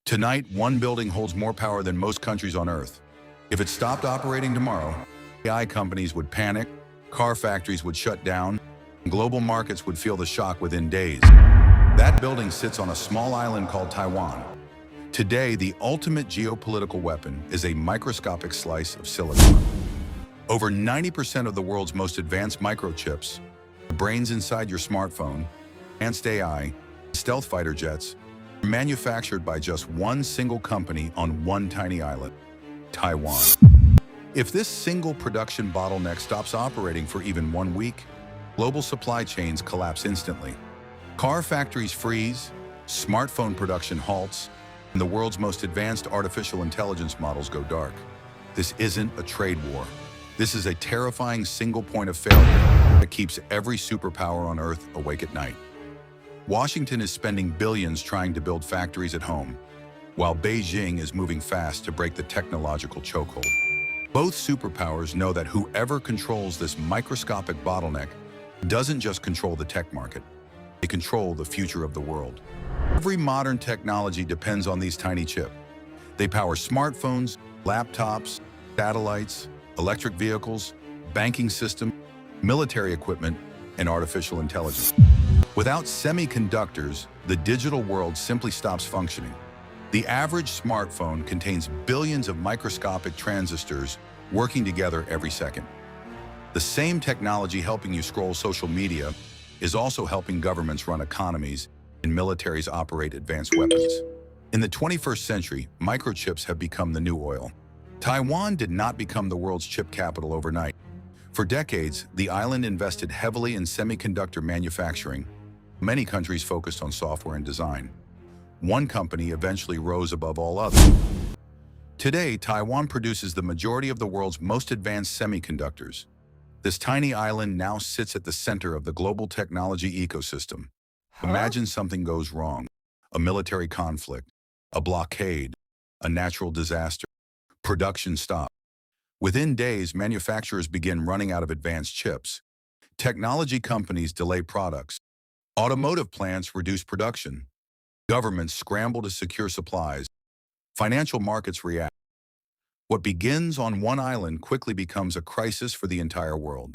Tonight, one building holds more power than most countries on Earth. If it stopped operating tomorrow, AI companies would panic, car factories would shut down, and global markets would feel the shock within days. That building sits on a small island called Taiwan. Today, the ultimate geopolitical weapon is a microscopic slice of silicon. Over 90% of the world's most advanced microchips, the brains inside your smartphone, advanced AI, stealth fighter jets, are manufactured by just one single company on one tiny island, Taiwan. If this single production bottleneck stops operating for even 1 week, global supply chains collapse instantly. Car factories freeze, smartphone production halts, and the world's most advanced artificial intelligence models go dark. This isn't a trade war. This is a terrifying single point of failure that keeps every superpower on Earth awake at night. Washington is spending billions trying to build factories at home, while Beijing is moving fast to break the technological chokehold. Both superpowers know that whoever controls this microscopic bottleneck doesn't just control the tech market, they control the future of the world. Every modern technology depends on these tiny chips. They power smartphones, laptops, satellites, electric vehicles, banking systems, military equipment, and artificial intelligence. Without semiconductors, the digital world simply stops functioning. The average smartphone contains billions of microscopic transistors working together every second. The same technology helping you scroll social media is also helping governments run economies and militaries operate advanced weapons. In the 21st century, microchips have become the new oil. Taiwan did not become the world's chip capital overnight. For decades, the island invested heavily in semiconductor manufacturing. Many countries focused on software and design. One company eventually rose above all others. Today, Taiwan produces the majority of the world's most advanced semiconductors. This tiny island now sits at the center of the global technology ecosystem. Imagine something goes wrong: a military conflict, a blockade, a natural disaster. Production stops. Within days, manufacturers begin running out of advanced chips. Technology companies delay products. Automotive plants reduce production. Governments scramble to secure supplies. Financial markets react. What begins on one island quickly becomes a crisis for the entire world.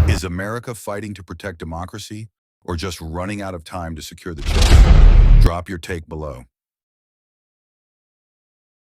Is America fighting to protect democracy, or just running out of time to secure the chips? Drop your take below.